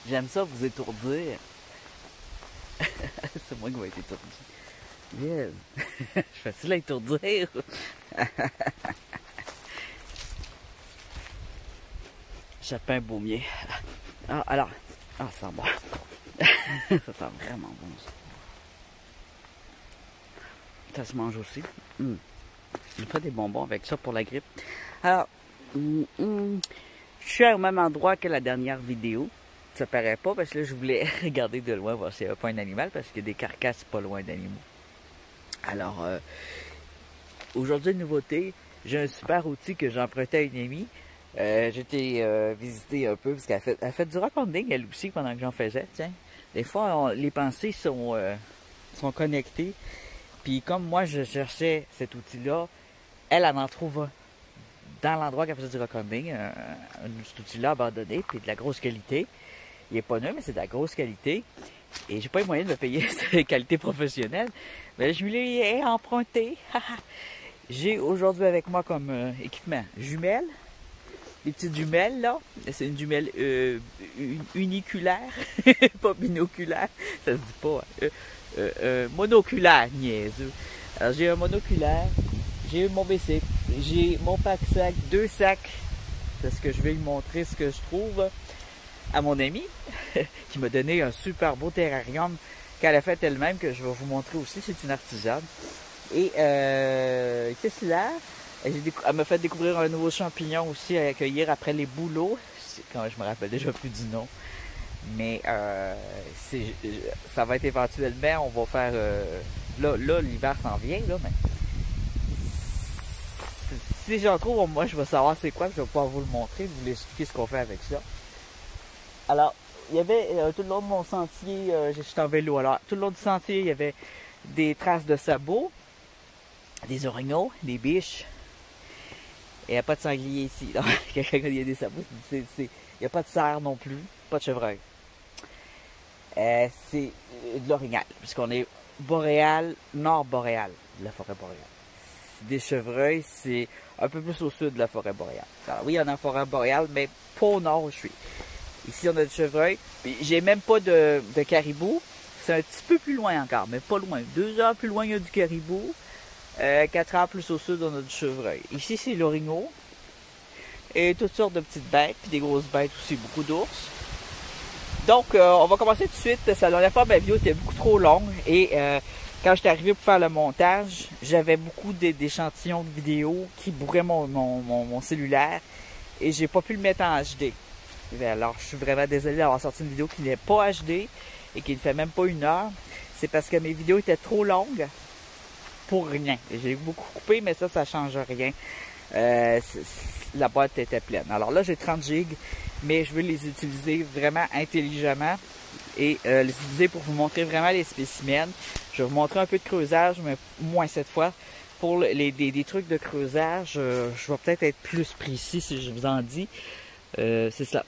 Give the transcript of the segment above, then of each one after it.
J'aime ça vous étourdir. C'est moi qui vais être étourdi. Yeah. Je suis facile à étourdir. Chapin un baumier. Ah, alors. Ah, ça sent bon. Ça sent vraiment bon, ça. Ça se mange aussi. Je fais des bonbons avec ça pour la grippe. Alors, je suis au même endroit que la dernière vidéo. Ça paraît pas parce que là, je voulais regarder de loin voir s'il n'y avait pas un animal parce qu'il y a des carcasses pas loin d'animaux. Alors, aujourd'hui, nouveauté, j'ai un super outil que j'ai emprunté à une amie. J'étais visiter un peu parce qu'elle fait du rock'n'roll elle aussi pendant que j'en faisais. Tiens, des fois, les pensées sont connectées. Puis comme moi, je cherchais cet outil-là, elle en trouve dans l'endroit qu'elle faisait du rock'n'roll, cet outil-là abandonné, puis de la grosse qualité. Il est pas neuf, mais c'est de la grosse qualité. Et j'ai pas eu moyen de me payer cette qualité professionnelle. Mais je me l'ai emprunté. J'ai aujourd'hui avec moi comme équipement jumelles. Les petites jumelles, là. C'est une jumelle uniculaire, pas binoculaire. Ça se dit pas. Monoculaire, niaiseux. Alors, j'ai un monoculaire. J'ai mon bicycle. J'ai mon pack-sac. 2 sacs. Parce que je vais lui montrer ce que je trouve à mon amie, qui m'a donné un super beau terrarium qu'elle a fait elle-même, que je vais vous montrer aussi. C'est une artisane. Et, qu'est-ce qu'il y a? Elle m'a fait découvrir un nouveau champignon aussi à accueillir après les bouleaux. Quand je me rappelle déjà plus du nom. Mais ça va être éventuellement, on va faire... là l'hiver s'en vient, là, mais... Si j'en trouve, moi, je vais savoir c'est quoi, je vais pouvoir vous le montrer, vous expliquer ce qu'on fait avec ça. Alors, il y avait tout le long de mon sentier, j'étais en vélo, alors tout le long du sentier, il y avait des traces de sabots, des orignaux, des biches. Il n'y a pas de sanglier ici. Quelqu'un qui a des sabots, il n'y a pas de cerf non plus, pas de chevreuil. C'est de l'orignal, puisqu'on est boréal, nord-boréal de la forêt boréale. Des chevreuils, c'est un peu plus au sud de la forêt boréale. Alors oui, on a la forêt boréale, mais pas au nord où je suis. Ici, on a du chevreuil. J'ai même pas de caribou. C'est un petit peu plus loin encore, mais pas loin. 2 heures plus loin, il y a du caribou. 4 heures plus au sud, on a du chevreuil. Ici, c'est l'orignal. Et toutes sortes de petites bêtes, puis des grosses bêtes aussi, beaucoup d'ours. Donc, on va commencer tout de suite. La dernière fois, ma vidéo était beaucoup trop longue. Et quand j'étais arrivé pour faire le montage, j'avais beaucoup d'échantillons de vidéos qui bourraient mon cellulaire. Et j'ai pas pu le mettre en HD. Alors, je suis vraiment désolé d'avoir sorti une vidéo qui n'est pas HD et qui ne fait même pas 1 heure. C'est parce que mes vidéos étaient trop longues pour rien. J'ai beaucoup coupé, mais ça change rien. La boîte était pleine. Alors là, j'ai 30 gigs, mais je veux les utiliser vraiment intelligemment et les utiliser pour vous montrer vraiment les spécimens. Je vais vous montrer un peu de creusage, mais moins cette fois. Pour des trucs de creusage, je vais peut-être être plus précis si je vous en dis. C'est ça.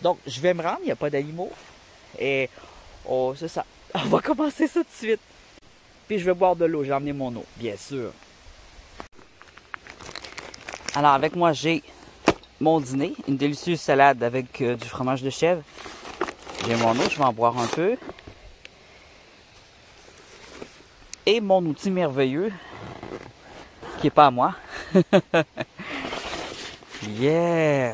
Donc, je vais me rendre, il n'y a pas d'animaux. Et c'est ça. On va commencer ça tout de suite. Puis je vais boire de l'eau, j'ai emmené mon eau, bien sûr. Alors, avec moi, j'ai mon dîner, une délicieuse salade avec du fromage de chèvre. J'ai mon eau, je vais en boire un peu. Et mon outil merveilleux, qui n'est pas à moi. Yeah!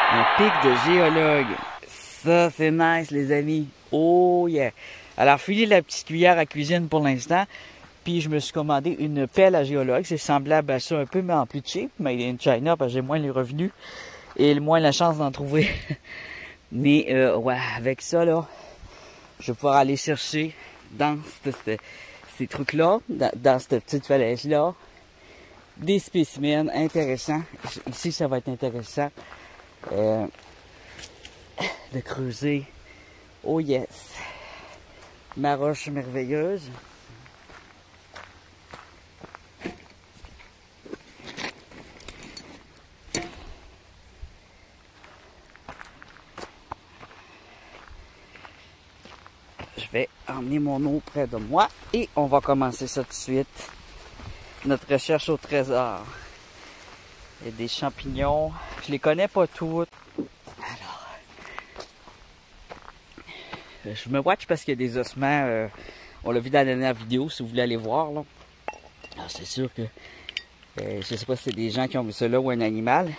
Un pic de géologue. Ça, c'est nice, les amis. Oh yeah! Alors, filez la petite cuillère à cuisine pour l'instant. Puis, je me suis commandé une pelle à géologue. C'est semblable à ça un peu, mais en plus cheap. Made in China, parce que j'ai moins les revenus. Et moins la chance d'en trouver. Mais, ouais, avec ça, là, je vais pouvoir aller chercher dans ces trucs-là, dans cette petite falaise-là, des spécimens intéressants. Ici, ça va être intéressant de creuser. Oh yes! Ma roche merveilleuse. Je vais emmener mon eau près de moi et on va commencer ça tout de suite. Notre recherche au trésor. Il y a des champignons. Je les connais pas toutes. Alors, je me watch parce qu'il y a des ossements. On l'a vu dans la dernière vidéo, si vous voulez aller voir. Là. Alors, c'est sûr que... je sais pas si c'est des gens qui ont vu ça là ou un animal.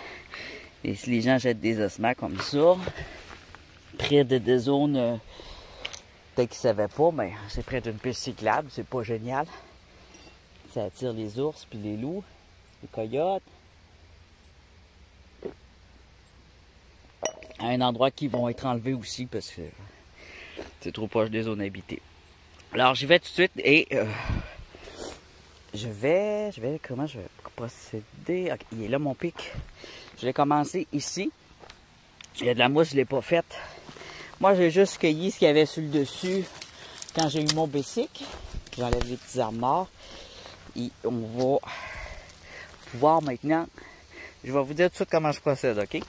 Et si les gens jettent des ossements comme ça, près de des zones... peut-être qu'ils ne savaient pas, mais c'est près d'une piste cyclable. C'est pas génial. Ça attire les ours, puis les loups, les coyotes. À un endroit qui vont être enlevés aussi parce que c'est trop proche des zones habitées. Alors j'y vais tout de suite et comment je vais procéder? Okay, il est là mon pic. Je vais commencer ici. Il y a de la mousse, je ne l'ai pas faite. Moi j'ai juste cueilli ce qu'il y avait sur le dessus quand j'ai eu mon bicycle. J'enlève les petits arbres morts. Et on va pouvoir maintenant, je vais vous dire tout de suite comment je procède, ok?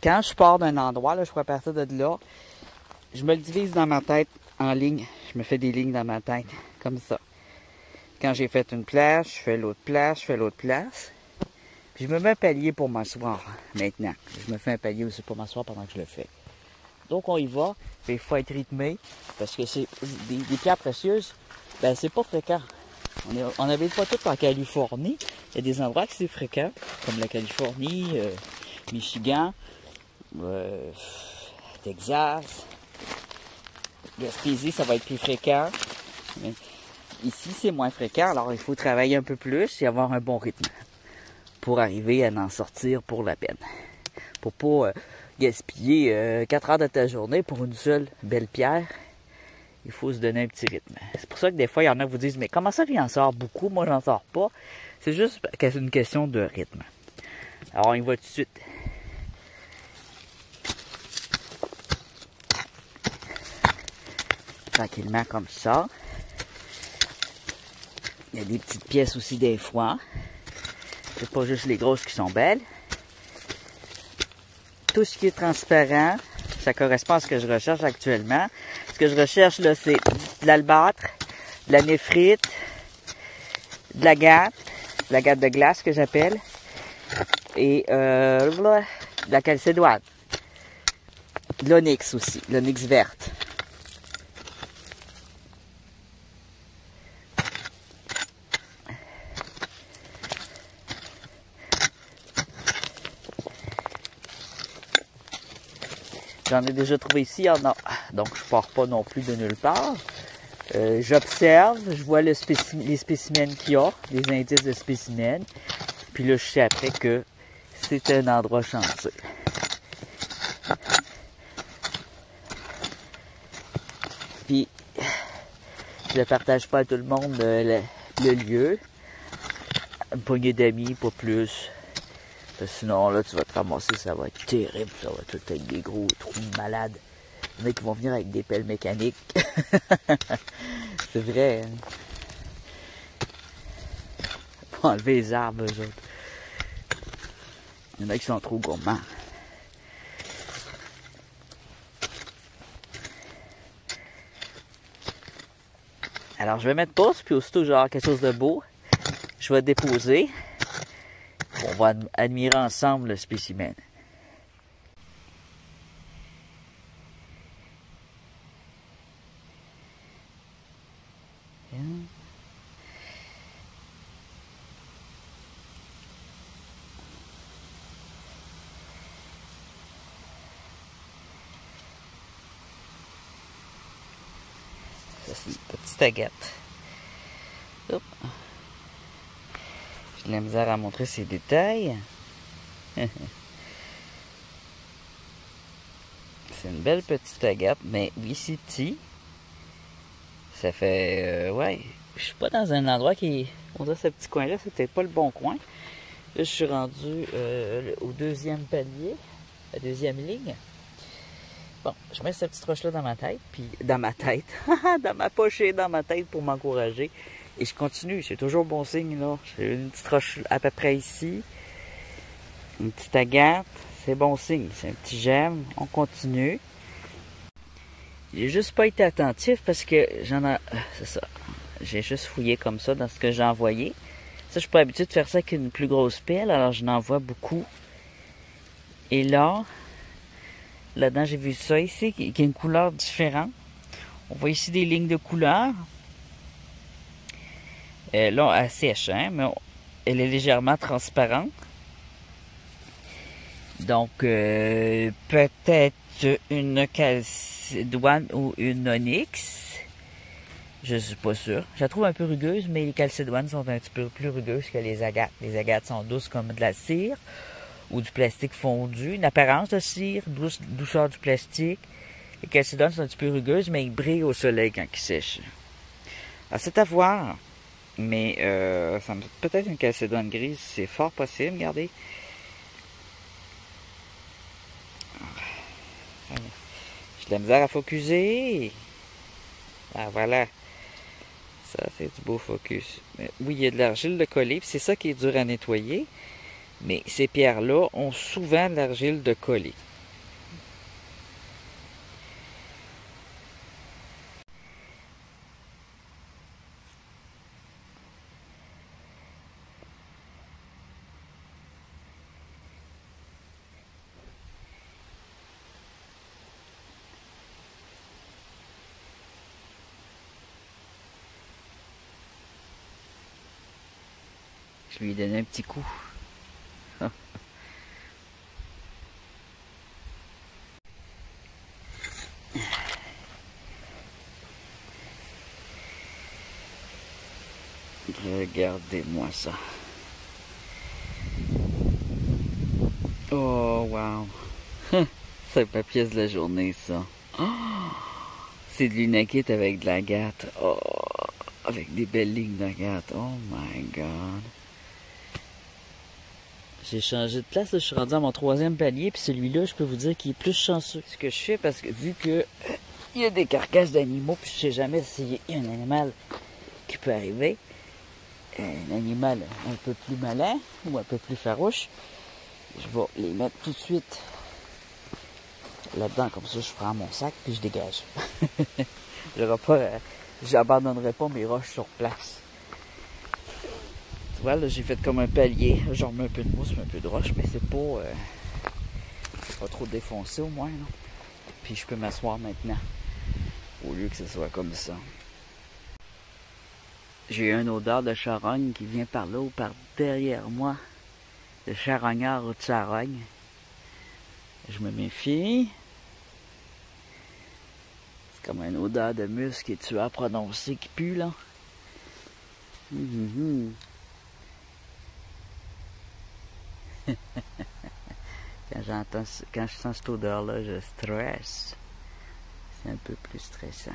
Quand je pars d'un endroit, là, je pourrais partir de là, je me le divise dans ma tête en lignes. Je me fais des lignes dans ma tête, comme ça. Quand j'ai fait une place, je fais l'autre place, je fais l'autre place. Puis je me mets un palier pour m'asseoir maintenant. Je me fais un palier aussi pour m'asseoir pendant que je le fais. Donc on y va, puis il faut être rythmé, parce que c'est des pierres précieuses, ben c'est pas fréquent. On n'habite pas tout en Californie. Il y a des endroits que c'est fréquent, comme la Californie, Michigan, Texas, Gaspésie, ça va être plus fréquent. Mais ici, c'est moins fréquent, alors il faut travailler un peu plus et avoir un bon rythme pour arriver à en sortir pour la peine. Pour pas gaspiller 4 heures de ta journée pour une seule belle pierre. Il faut se donner un petit rythme. C'est pour ça que des fois, il y en a qui vous disent « Mais comment ça, il en sort beaucoup? Moi, j'en sors pas. » C'est juste une question de rythme. Alors, on y va tout de suite. Tranquillement, comme ça. Il y a des petites pièces aussi des fois. C'est pas juste les grosses qui sont belles. Tout ce qui est transparent, ça correspond à ce que je recherche actuellement. Ce que je recherche là, c'est de l'albâtre, de la néphrite, de l'agate de glace que j'appelle, et de la calcédoine, de l'onyx aussi, l'onyx verte. J'en ai déjà trouvé ici, il y en a. Donc, je pars pas non plus de nulle part. J'observe, je vois les spécimens qu'il y a, les indices de spécimens. Puis là, je sais après que c'est un endroit chanceux. Puis, je ne partage pas à tout le monde le lieu. Une poignée d'amis, pas plus. Sinon, là, tu vas te ramasser, ça va être terrible. Ça va tout être des gros trous de malades. Il y en a qui vont venir avec des pelles mécaniques. C'est vrai. Hein? Faut enlever les arbres, eux autres. Il y en a qui sont trop gourmands. Alors, je vais mettre pause, puis aussitôt, genre quelque chose de beau, je vais déposer. On va admirer ensemble le spécimen. Ça, c'est une petite agate. Hop. J'ai de la misère à montrer ces détails. C'est une belle petite agate, mais oui, c'est petit. Ça fait... ouais, je suis pas dans un endroit qui... On dirait ce petit coin-là, c'était pas le bon coin. Là, je suis rendu au deuxième palier, la deuxième ligne. Bon, je mets cette petite roche-là dans ma tête, puis dans ma tête, dans ma poche et dans ma tête pour m'encourager. Et je continue, c'est toujours bon signe, là. J'ai une petite roche à peu près ici. Une petite agate, c'est bon signe. C'est un petit gemme, on continue. J'ai juste pas été attentif parce que j'en ai... c'est ça. J'ai juste fouillé comme ça dans ce que j'ai envoyé. Ça, je suis pas habitué de faire ça avec une plus grosse pelle, alors je n'en vois beaucoup. Et là, Là-dedans, j'ai vu ça ici, qui a une couleur différente. On voit ici des lignes de couleur. Là, elle sèche, hein, mais elle est légèrement transparente. Donc, peut-être une calcédoine ou une onyx. Je suis pas sûr. Je la trouve un peu rugueuse, mais les calcédoines sont un petit peu plus rugueuses que les agates. Les agates sont douces comme de la cire ou du plastique fondu. Une apparence de cire, douceur du plastique. Les calcédoines sont un petit peu rugueuses, mais ils brillent au soleil quand ils sèchent. Alors, c'est à voir. Mais peut-être une calcédoine grise, c'est fort possible, regardez. J'ai de la misère à focuser. Ah, voilà. Ça, c'est du beau focus. Mais oui, il y a de l'argile de coller, puis c'est ça qui est dur à nettoyer. Mais ces pierres-là ont souvent de l'argile de coller. Je lui ai donné un petit coup. Regardez-moi ça. Oh, wow. C'est ma pièce de la journée, ça. Oh, c'est de l'unakit avec de l'agate. Oh, avec des belles lignes d'agate. Oh my God. J'ai changé de place, là, je suis rendu à mon 3e palier, puis celui-là, je peux vous dire qu'il est plus chanceux. Ce que je fais, parce que vu que il y a des carcasses d'animaux, puis je sais jamais s'il y a un animal qui peut arriver, un animal un peu plus malin ou un peu plus farouche, je vais les mettre tout de suite là-dedans, comme ça je prends mon sac puis je dégage. J'abandonnerai pas mes roches sur place. Tu vois, là j'ai fait comme un palier, je remets un peu de mousse, un peu de roche, mais c'est pas trop défoncé au moins. Là. Puis je peux m'asseoir maintenant, au lieu que ce soit comme ça. J'ai une odeur de charogne qui vient par là ou par derrière moi. De charognard ou de charogne. Je me méfie. C'est comme une odeur de musc et tueur prononcé qui pue, là. Quand je sens cette odeur-là, je stresse. C'est un peu plus stressant.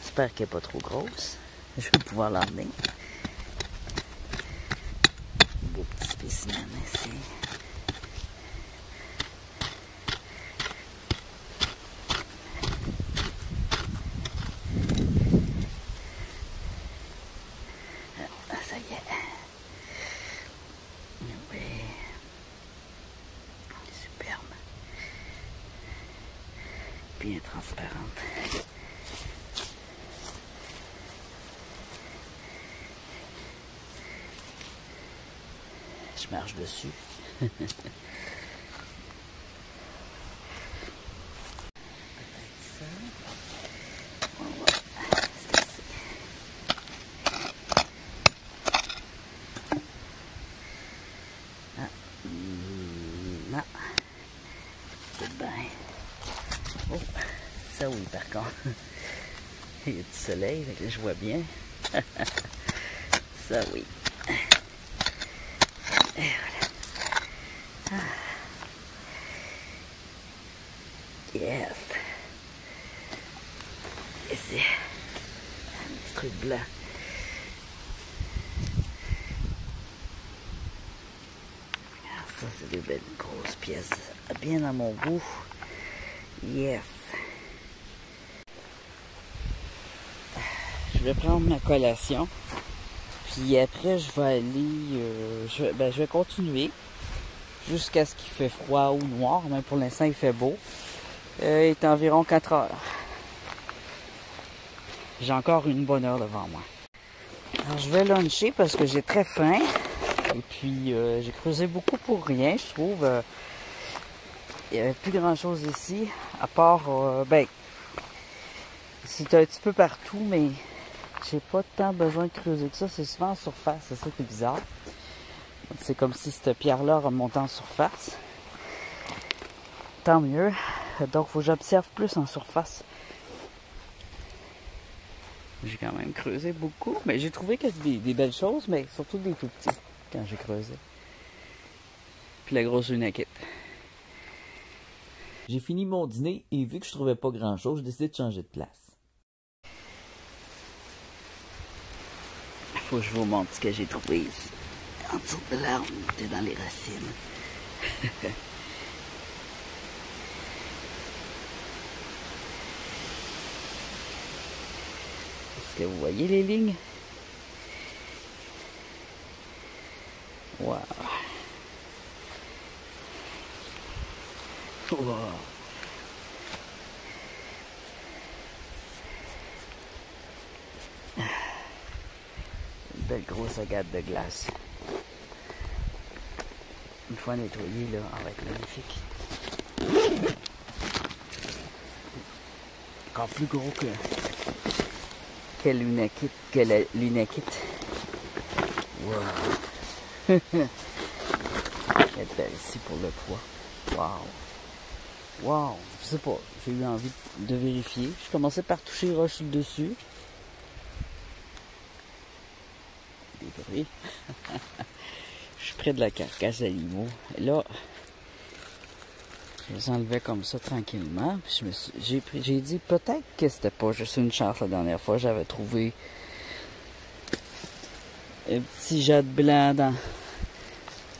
J'espère qu'elle n'est pas trop grosse. Je vais pouvoir l'emmener. Beau petit spécimen ici. Ah, ça y est. Oui. Superbe. Bien transparente. Je marche dessus. Peut-être ça. Ah, non. Ça oui, par contre. Il y a du soleil, donc je vois bien. Ça oui. Et voilà. Ah. Yes. Ici. Un petit truc blanc. Ah, ça, c'est des belles grosses pièces. Bien à mon goût. Yes. Je vais prendre ma collation. Puis après, je vais aller... je vais continuer jusqu'à ce qu'il fait froid ou noir. Mais pour l'instant, il fait beau. Il est environ 4 heures. J'ai encore une bonne heure devant moi. Alors, je vais luncher parce que j'ai très faim. Et puis, j'ai creusé beaucoup pour rien, je trouve. Il n'y avait plus grand chose ici. À part, c'est un petit peu partout, mais j'ai pas tant besoin de creuser que ça. C'est souvent en surface, c'est ça qui est bizarre. C'est comme si cette pierre-là remontait en surface. Tant mieux. Donc, il faut que j'observe plus en surface. J'ai quand même creusé beaucoup, mais j'ai trouvé que des belles choses, mais surtout des tout petits quand j'ai creusé. Puis la grosse lunakite. J'ai fini mon dîner et vu que je trouvais pas grand chose, j'ai décidé de changer de place. Faut que je vous montre ce que j'ai trouvé ici. En dessous de l'arbre, c'était dans les racines. Est-ce que vous voyez les lignes? Wow! Wow! Une belle grosse agate de glace. Une fois nettoyée, là, elle va être magnifique. Encore plus gros que la lunakite. Wow! Elle est belle ici pour le poids. Wow! Wow! Je sais pas, j'ai eu envie de vérifier. Je commençais par toucher roche dessus. Des bruits. Je suis près de la carcasse d'animaux. Et là, je les enlevais comme ça tranquillement. Puis j'ai dit peut-être que c'était pas juste une chance la dernière fois. J'avais trouvé un petit jet de blanc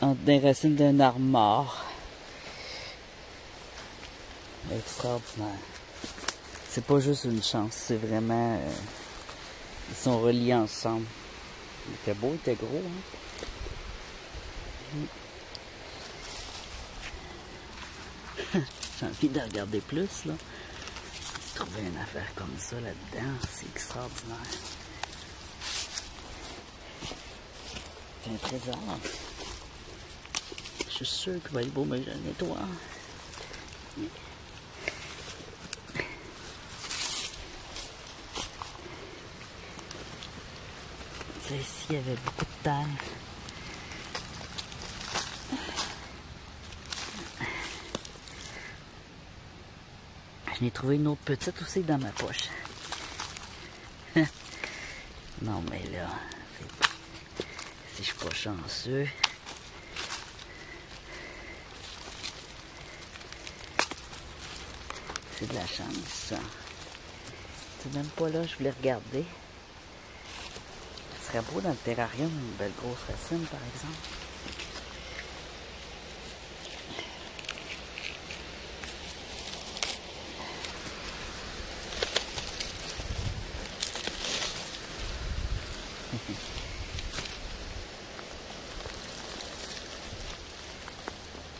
entre les racines d'un arbre mort. Extraordinaire. C'est pas juste une chance, c'est vraiment... ils sont reliés ensemble. Il était beau, il était gros. Hein? J'ai envie de regarder plus, là. Trouver une affaire comme ça là-dedans, c'est extraordinaire. C'est un trésor. Je suis sûr qu'il va être beau, mais je le nettoie. Ici, il y avait beaucoup de terre. Je n'ai trouvé une autre petite aussi dans ma poche. Non, mais là, si je suis pas chanceux... C'est de la chance, ça. C'est même pas là, je voulais regarder. Ce serait beau dans le terrarium, une belle grosse racine, par exemple.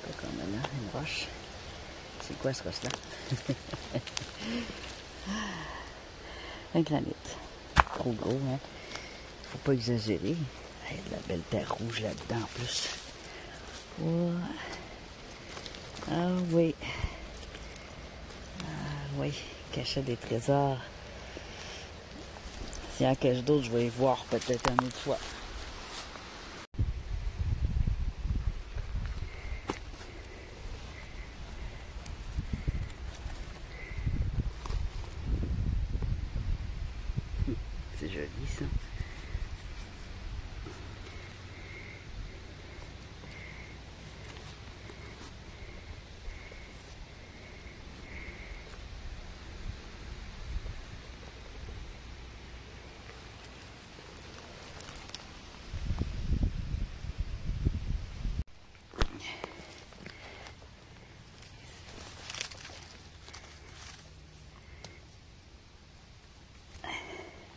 Pas comme là, une roche. C'est quoi ce roche-là? Un granit. Trop gros, hein? Faut pas exagérer. Il y a de la belle terre rouge là-dedans en plus. Ouais. Ah oui. Ah oui. Cachait des trésors. S'il y en cache d'autres, je vais y voir peut-être une autre fois. C'est joli ça.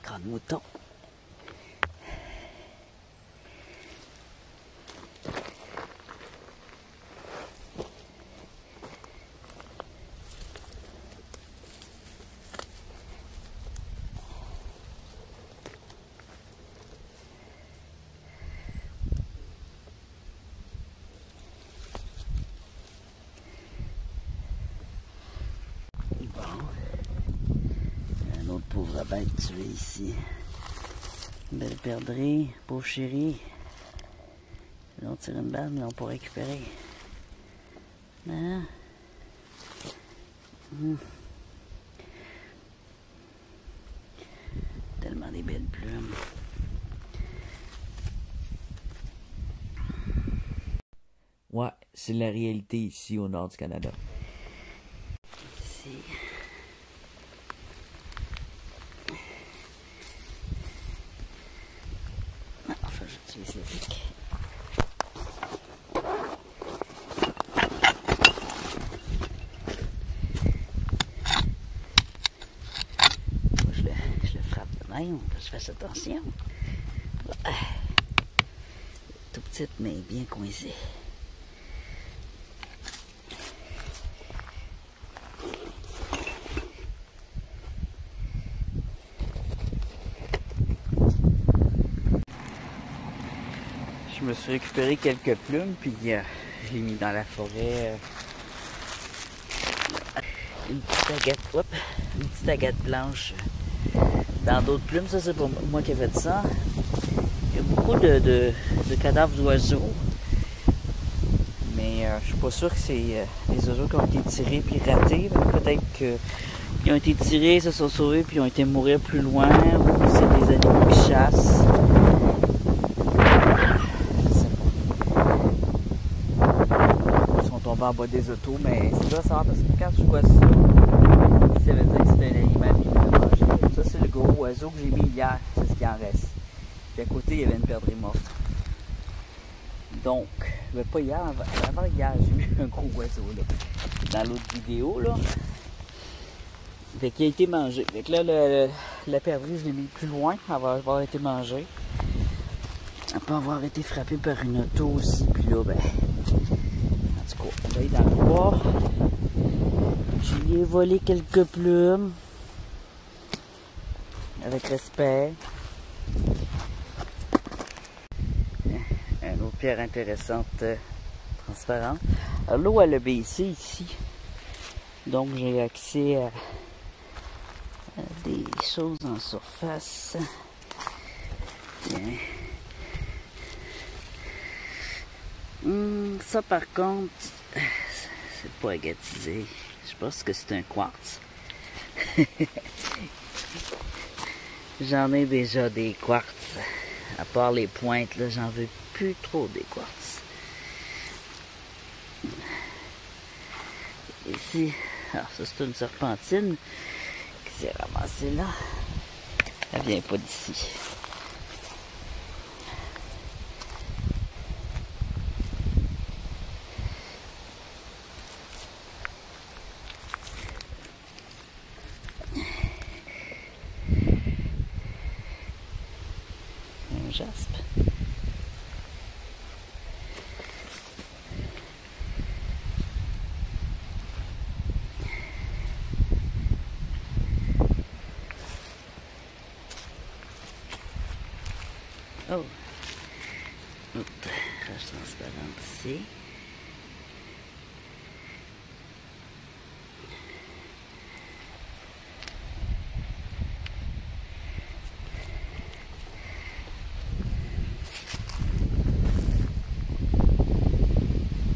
Grande mouton. Pauvre bête tuée ici. Belle perdrix, pauvre chérie. Ils ont tiré une balle, mais ils l'ont pas récupéré. Hein? Tellement des belles plumes. Ouais, c'est la réalité ici au nord du Canada. Ici. Enfin, j'utilise le pic. Je le frappe de même, que je fasse attention. Tout petite, mais bien coincée. Je me suis récupéré quelques plumes, puis je l'ai mis dans la forêt. Une petite agate blanche dans d'autres plumes. Ça, c'est pour moi qui ai fait ça. Il y a beaucoup de cadavres d'oiseaux. Mais je suis pas sûr que c'est les oiseaux qui ont été tirés puis ratés. Peut-être qu'ils ont été tirés, se sont sauvés, puis ils ont été mourir plus loin. Ou c'est des animaux qui chassent. En bas des autos, mais c'est dur à savoir parce que quand je vois ça, ça veut dire que c'est un animal qui m'a mangé. Ça, c'est le gros oiseau que j'ai mis hier, c'est ce qui en reste. Puis à côté, il y avait une perdrix morte. Donc, mais pas hier, avant hier, j'ai mis un gros oiseau là, dans l'autre vidéo. Là. Fait qu'il a été mangé. Fait que là, la perdrix, je l'ai mis plus loin, avoir été mangée. Elle peut avoir été frappée par une auto aussi, puis là, ben. On va y dans le bois. Je lui ai volé quelques plumes. Avec respect. Une autre pierre intéressante, transparente. L'eau elle a baissé ici. Donc j'ai accès à des choses en surface. Tiens. Ça par contre, c'est pas agatisé. Je pense que c'est un quartz. J'en ai déjà des quartz. À part les pointes, là, j'en veux plus trop des quartz. Ici, alors ça c'est une serpentine qui s'est ramassée là. Elle vient pas d'ici. Jaspe. Oh, autre roche transparente ici.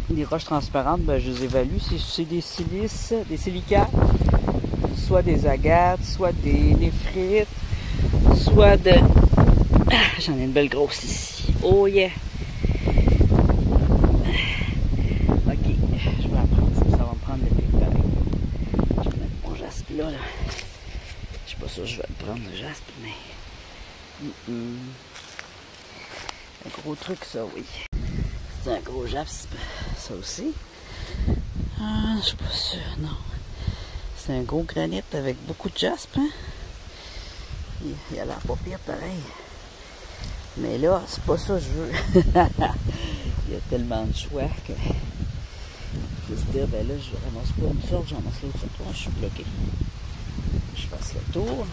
Les roches transparentes, ben, je les évalue. C'est des silices, des silicates, soit des agates, soit des néphrites, soit choix de... Ah, j'en ai une belle grosse ici. Oh yeah! Ok, je vais la prendre. Ça va me prendre des pics pareil. Je vais mettre mon jaspe là. Je suis pas sûr que je vais le prendre le jaspe, mais... Un gros truc ça, oui. C'est un gros jaspe, ça aussi. Ah, je suis pas sûr, non. C'est un gros granit avec beaucoup de jaspe, hein? Il a l'air pas pire pareil. Mais là, c'est pas ça que je veux. Il y a tellement de choix que... Il faut se dire, ben là, je ramasse pas une sorte, j'en ramasse l'autre sorte. Je suis bloqué. Je fasse le tour.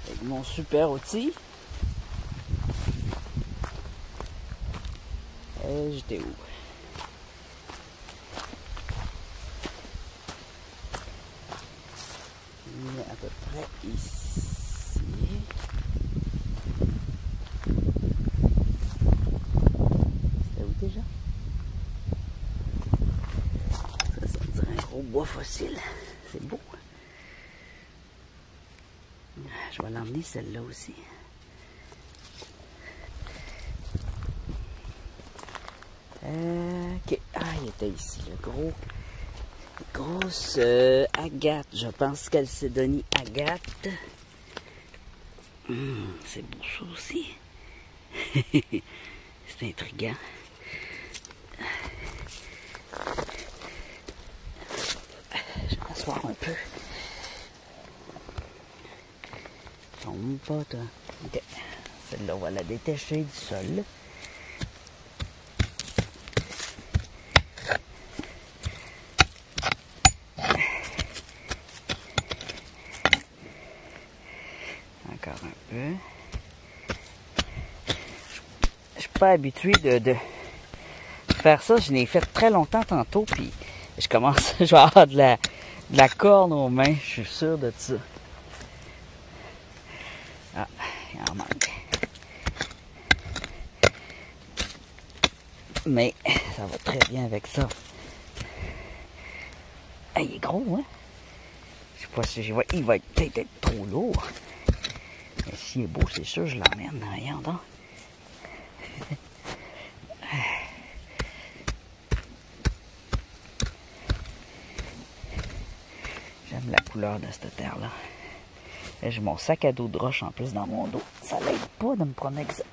Avec mon super outil. Et j'étais où? Il est à peu près ici. C'était où déjà? Ça me dirait un gros bois fossile. C'est beau. Je vais l'emmener celle-là aussi. Ok. Ah, il était ici, le gros. Grosse agate. Je pense Chalcédonie agate. C'est beau ça aussi. C'est intriguant. Je vais m'asseoir un peu. Tombe pas, toi. Ok. Celle-là, on va la détacher du sol. Encore un peu. Je suis pas habitué de faire ça. Je l'ai fait très longtemps tantôt, puis je commence, je vais avoir de la corne aux mains, je suis sûr de ça. Ah, il en manque. Mais ça va très bien avec ça. Ah, il est gros, hein? Je sais pas si je vois. Il va peut-être être trop lourd. Mais s'il est beau, c'est sûr, je l'emmène. Voyons donc. J'aime la couleur de cette terre-là. J'ai mon sac à dos de roche en plus dans mon dos. Ça l'aide pas de me promener avec ça.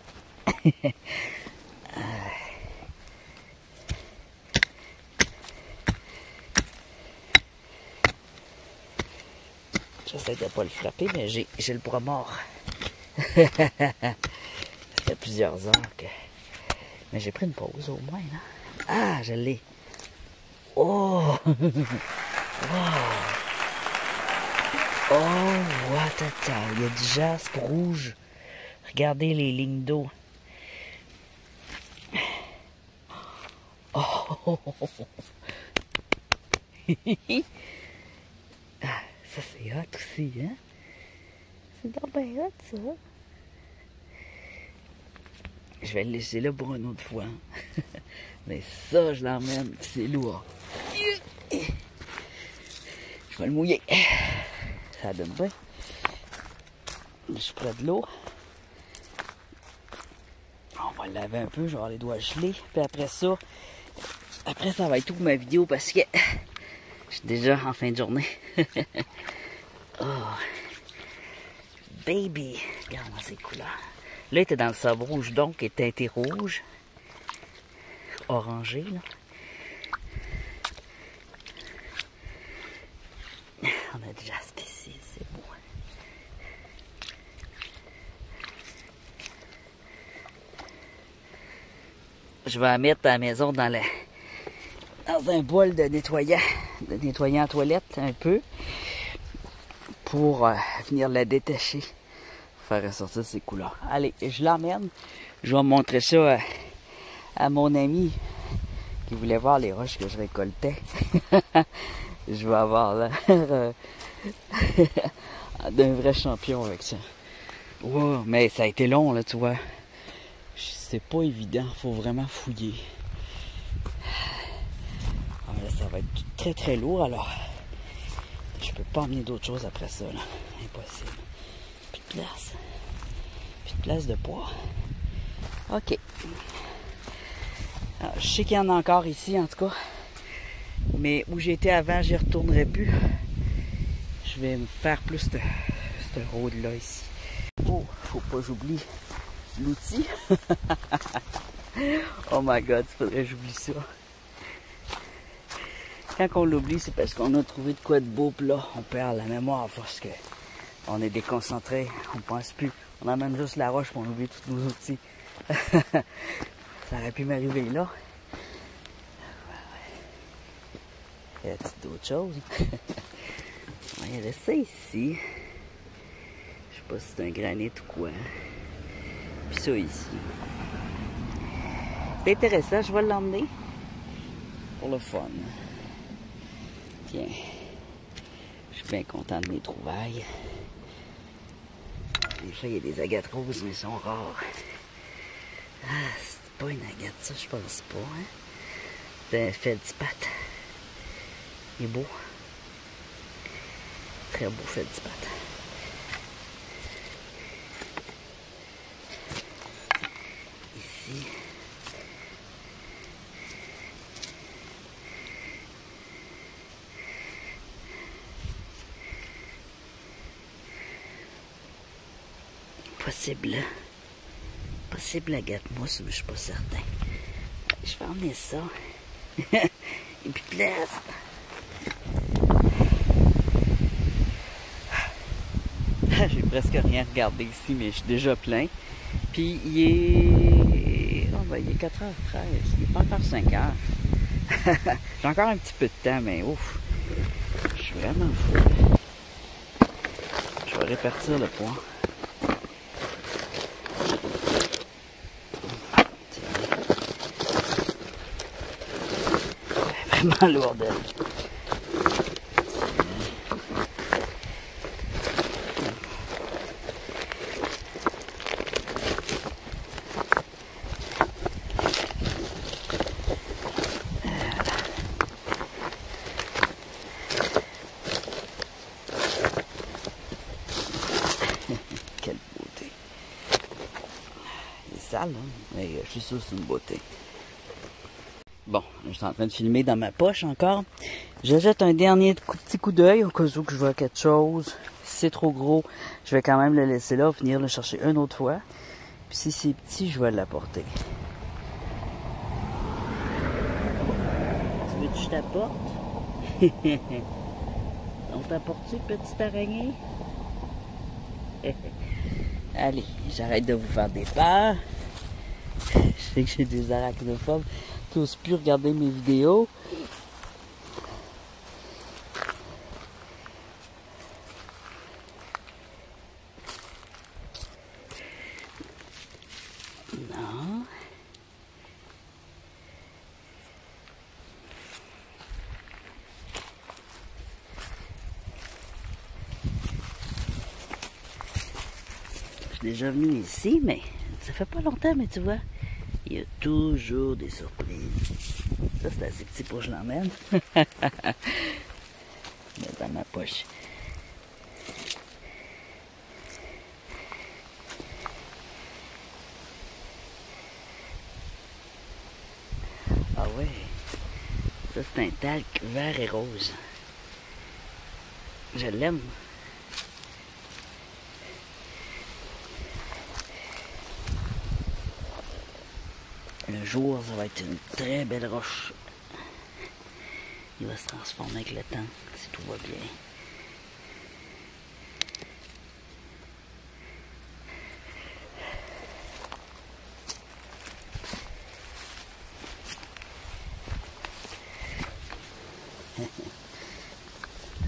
J'essaie de ne pas le frapper, mais j'ai le bras mort. Ça fait plusieurs heures que... Mais j'ai pris une pause au moins, là. Ah, je l'ai. Oh! Wow! Oh, what a time. Il y a du jaspe rouge. Regardez les lignes d'eau. Oh! Ah, ça c'est hot aussi, hein? C'est donc bien hot, ça. Je vais le laisser là pour une autre fois. Mais ça, je l'emmène, c'est lourd. Je vais le mouiller. Ça donne bien. Je suis près de l'eau. On va le laver un peu, je vais avoir les doigts gelés. Puis après ça va être tout pour ma vidéo parce que je suis déjà en fin de journée. Oh. Baby. Regarde-moi ces couleurs. Là, il était dans le sable rouge, donc il est teinté rouge. Orangé, là. On a du jaspe ici, c'est beau. Je vais la mettre à la maison dans un bol de nettoyant en toilette un peu pour venir la détacher, faire ressortir ses couleurs. Allez, je l'emmène. Je vais montrer ça à mon ami qui voulait voir les roches que je récoltais. Je vais avoir l'air d'un vrai champion avec ça. Wow, mais ça a été long, là, tu vois. C'est pas évident, faut vraiment fouiller. Ah, là, ça va être très très lourd, alors je peux pas emmener d'autres choses après ça, là. Impossible. Plus de place. Plus de place de poids. OK. Alors, je sais qu'il y en a encore ici, en tout cas. Mais où j'étais avant, j'y retournerai plus. Je vais me faire plus ce road-là ici. Oh, faut pas que j'oublie l'outil. Oh my god, il faudrait que j'oublie ça. Quand on l'oublie, c'est parce qu'on a trouvé de quoi de beau, puis là, on perd la mémoire parce que on est déconcentré, on pense plus. On emmène juste la roche pour oublier tous nos outils. Ça aurait pu m'arriver là. Y a-t-il d'autres choses? Il y avait ça ici. Je sais pas si c'est un granit ou quoi. Puis ça ici. C'est intéressant, je vais l'emmener. Pour le fun. Tiens. Je suis bien content de mes trouvailles. Des fois, il y a des agates roses, mais elles sont rares. Ah, c'est pas une agate, ça, je pense pas, hein? C'est un feldspathe. Il est beau. Très beau feldspathe. Ici. Possible agate mousse, mais je suis pas certain. Je vais emmener ça. Et puis place. J'ai presque rien regardé ici, mais je suis déjà plein. Puis il est... Oh, ben, il est 4h13. Il n'est pas encore 5h. J'ai encore un petit peu de temps, mais ouf. Je suis vraiment fou. Je vais répartir le poids. Vraiment lourde. Quelle beauté. Il est sale, hein? Mais je suis sûr que c'est une beauté. Bon, je suis en train de filmer dans ma poche encore. Je jette un dernier petit coup d'œil au cas où que je vois quelque chose. Si c'est trop gros, je vais quand même le laisser là, venir le chercher une autre fois. Puis si c'est petit, je vais l'apporter. Tu veux que je t'apporte? On t'apporte-tu, petite araignée? Allez, j'arrête de vous faire des peurs. Je sais que j'ai des arachnophobes qui n'osent plus regarder mes vidéos. Non. Je suis déjà venu ici, mais ça fait pas longtemps, mais tu vois, il y a toujours des surprises. Ça, c'est assez petit pour que je l'emmène. Mais dans ma poche. Ah ouais. Ça, c'est un talc vert et rose. Je l'aime. Un jour, ça va être une très belle roche. Il va se transformer avec le temps, si tout va bien.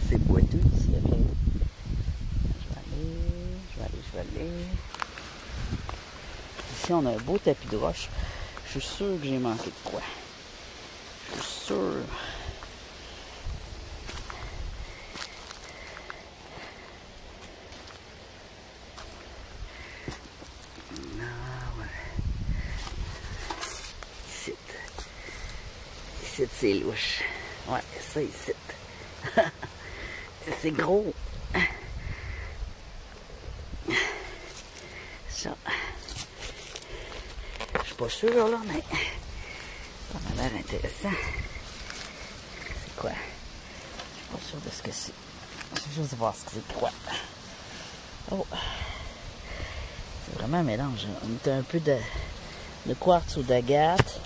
C'est boiteux ici, après. Je vais aller. Ici, on a un beau tapis de roche. Je suis sûr que j'ai manqué de quoi. Je suis sûr. Ah ouais. Ici. Ici, c'est louche. Ouais, ça ici. C'est gros. Ça. Je suis pas sûr, là, mais ça m'a l'air intéressant. C'est quoi? Je suis pas sûr de ce que c'est. Je vais juste voir ce que c'est quoi. Oh! C'est vraiment un mélange. On met un peu de quartz ou d'agate.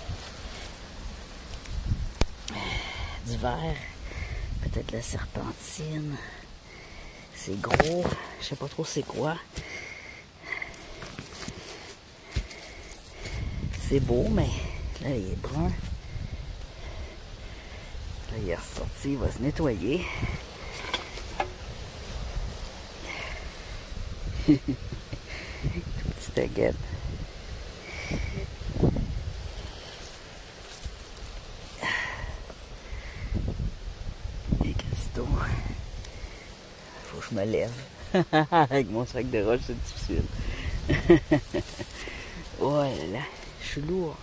Du verre. Peut-être de la serpentine. C'est gros. Je sais pas trop c'est quoi. C'est beau, mais là, il est brun. Là, il est ressorti. Il va se nettoyer. Petite agate. Et Christo. Faut que je me lève. Avec mon sac de roche, c'est difficile. Oh là là, je suis lourd.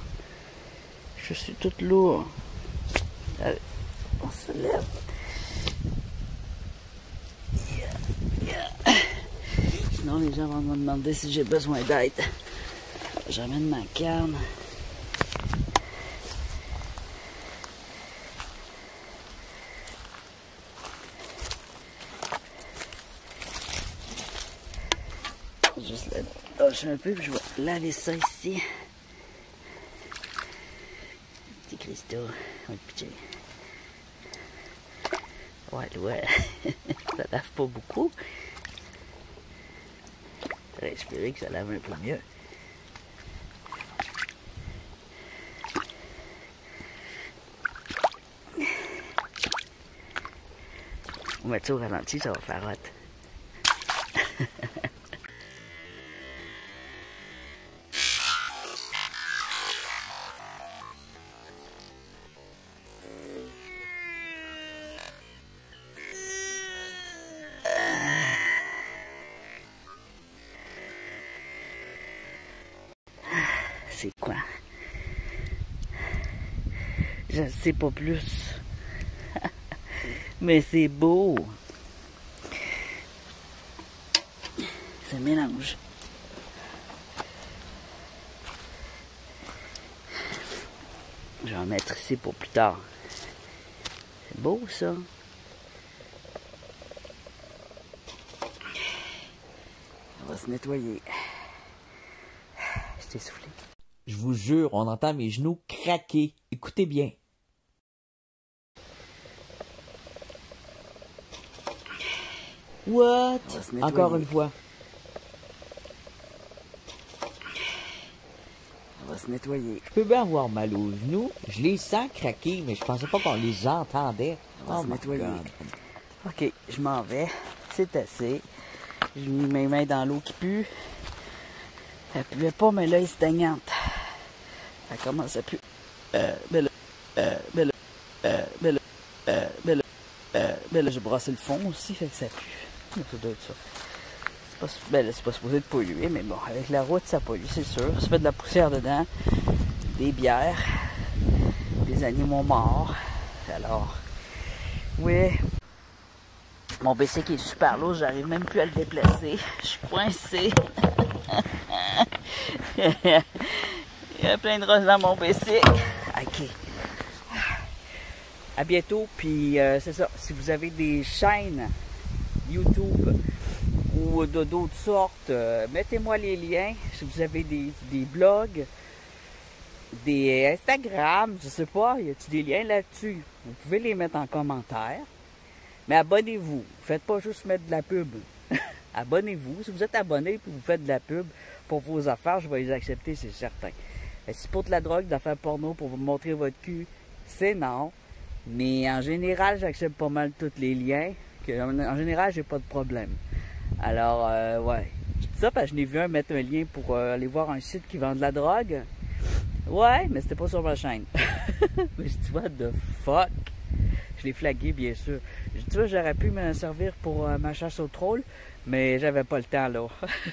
Je suis toute lourde. Allez, on se lève. Sinon, les gens vont me demander si j'ai besoin d'aide. J'amène ma canne. Juste la lâcher un peu, puis je vais laver ça ici. Petit Christo, on va le pitcher. Ouais, ça lave pas beaucoup. J'aurais espéré que ça lave un peu mieux. On va mettre ça au ralenti, ça va faire hot. C'est quoi? Je ne sais pas plus. Mais c'est beau. Ça mélange. Je vais en mettre ici pour plus tard. C'est beau ça. On va se nettoyer. Je t'ai soufflé. Je vous jure, on entend mes genoux craquer. Écoutez bien. What? Encore une fois. On va se nettoyer. Je peux bien avoir mal aux genoux. Je les sens craquer, mais je pensais pas qu'on les entendait. On va se nettoyer. Ok, je m'en vais. C'est assez. J'ai mis mes mains dans l'eau qui pue. Elle puait pas, mais là, elle est stagnante. Elle commence à puer. J'ai brassé le fond aussi, fait que ça pue. Ça doit être ça. C'est pas supposé de polluer, mais bon, avec la route, ça pollue, c'est sûr. Ça fait de la poussière dedans, des bières, des animaux morts. Alors, oui. Mon BC qui est super lourd, j'arrive même plus à le déplacer. Je suis coincé. Il y a plein de roses dans mon BC. Ok. À bientôt, puis c'est ça. Si vous avez des chaînes YouTube ou d'autres sortes, mettez-moi les liens. Si vous avez des blogs, des Instagram, je sais pas, y a-t-il des liens là-dessus? Vous pouvez les mettre en commentaire. Mais abonnez-vous. Faites pas juste mettre de la pub. Abonnez-vous. Si vous êtes abonné et vous faites de la pub pour vos affaires, je vais les accepter, c'est certain. Si pour de la drogue, d'affaires porno pour vous montrer votre cul, c'est non. Mais en général, j'accepte pas mal tous les liens. En général, j'ai pas de problème. Alors, ouais. Je dis ça parce que je n'ai vu un mettre un lien pour aller voir un site qui vend de la drogue. Ouais, mais c'était pas sur ma chaîne. Mais je dis, what the fuck? Je l'ai flagué, bien sûr. Je dis, tu vois, j'aurais pu m'en servir pour ma chasse au troll, mais j'avais pas le temps, là.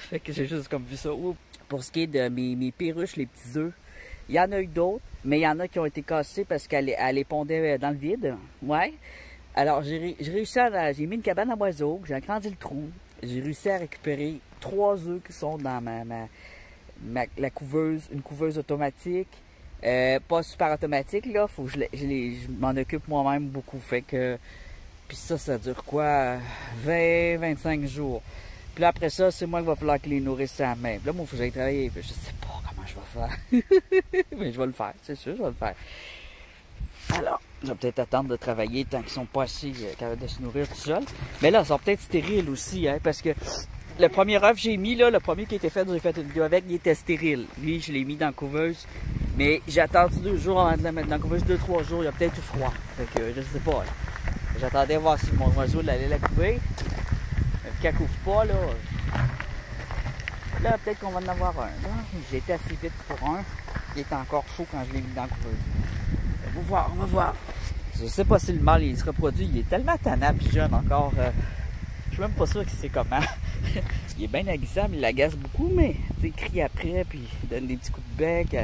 Fait que j'ai juste comme vu ça. Oups. Pour ce qui est de mes perruches, les petits œufs, il y en a eu d'autres, mais il y en a qui ont été cassés parce qu'elle les pondait dans le vide. Ouais. Alors, j'ai réussi à... J'ai mis une cabane à oiseaux, j'ai agrandi le trou. J'ai réussi à récupérer 3 œufs qui sont dans la couveuse, une couveuse automatique. Pas super automatique, là. Faut que je m'en occupe moi-même beaucoup. Fait que... Puis ça dure quoi? 20-25 jours. Puis là, après ça, c'est moi qui va falloir que les nourrisse à la main. Puis là, moi, il faut que j'aille travailler. Puis je sais pas comment je vais faire. Mais je vais le faire, c'est sûr, je vais le faire. Alors, je vais peut-être attendre de travailler tant qu'ils sont pas assez capables de se nourrir tout seuls. Mais là, ils sont peut-être stériles aussi, hein, parce que le premier œuf que j'ai mis, là, le premier qui a été fait, j'ai fait une vidéo avec, il était stérile. Lui, je l'ai mis dans la couveuse. Mais j'ai attendu 2 jours avant de le mettre dans la couveuse, 2-3 jours, il a peut-être eu froid. Fait que je sais pas, là. J'attendais voir si mon oiseau allait la couver. Mais qu'elle couvre pas, là. Là, peut-être qu'on va en avoir un. J'ai été assez vite pour un. Il était encore chaud quand je l'ai mis dans la couveuse. On va voir, on va voir. Je sais pas si le mâle il se reproduit. Il est tellement tannant puis jeune encore. Je suis même pas sûr qu'il sait comment. Il est bien aguisable, il l'agace beaucoup, mais il crie après, puis il donne des petits coups de bec.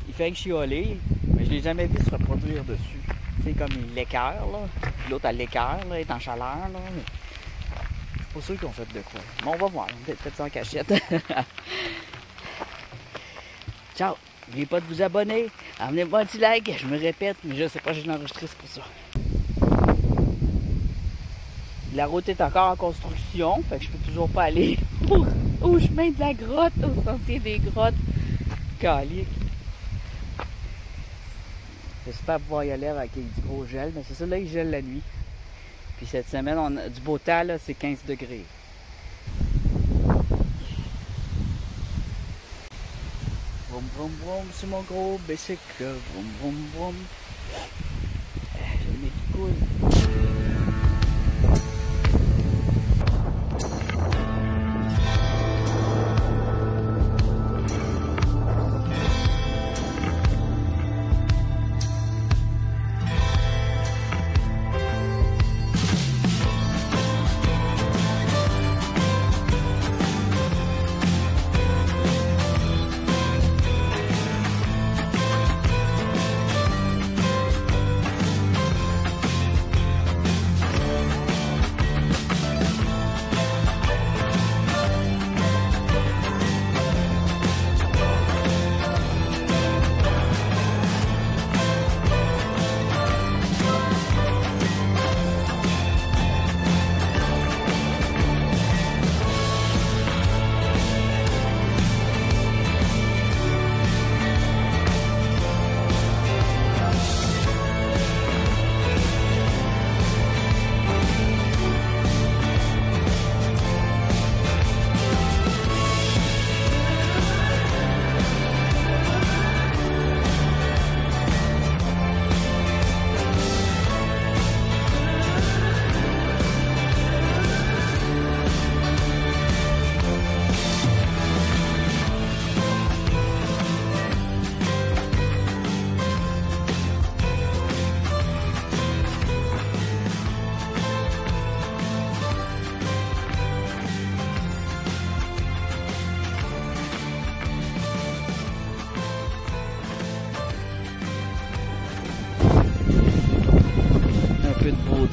Il fait que chioler, mais je l'ai jamais vu se reproduire dessus. Tu sais, comme il l'écœure, là. L'autre, elle l'écœure, là, elle est en chaleur, là. Mais... c'est pas sûr qu'ils ont fait de quoi. Mais on va voir, on va peut-être ça en cachette. Ciao! N'oubliez pas de vous abonner. Amenez-moi un petit like, je me répète, mais je sais pas, je l'ai enregistré, c'est pour ça. La route est encore en construction, fait que je peux toujours pas aller au chemin de la grotte, au sentier des grottes. Calique. J'espère pouvoir y aller avec du gros gel, mais c'est ça, là, il gèle la nuit. Puis cette semaine, on a du beau temps, là, c'est 15 degrés. Vroom, vroom, vroom, c'est mon gros bicycle. Vroom, vroom, vroom. J'ai le nez qui coule.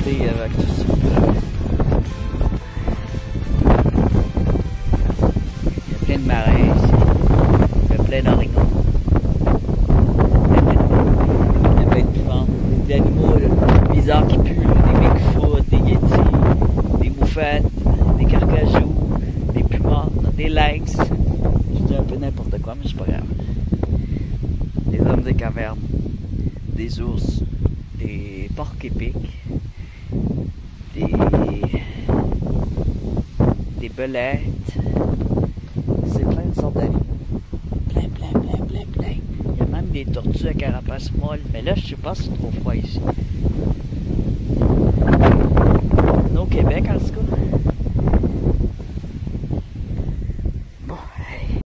Avec tout ça. Il y a plein de marins ici. Il y a plein d'orignaux. Il y a plein de pivantes. Des animaux bizarres qui puent. Des Bigfoot, des Yétis, des moufettes, des carcajous, des pumas, des lynx. Je dis un peu n'importe quoi, mais c'est pas grave. Des hommes des cavernes, des ours, des porcs épics. Des belettes, c'est plein de sortes d'animaux, plein. Il y a même des tortues à carapace molle, mais là je sais pas si c'est trop froid ici. Au Québec en tout cas.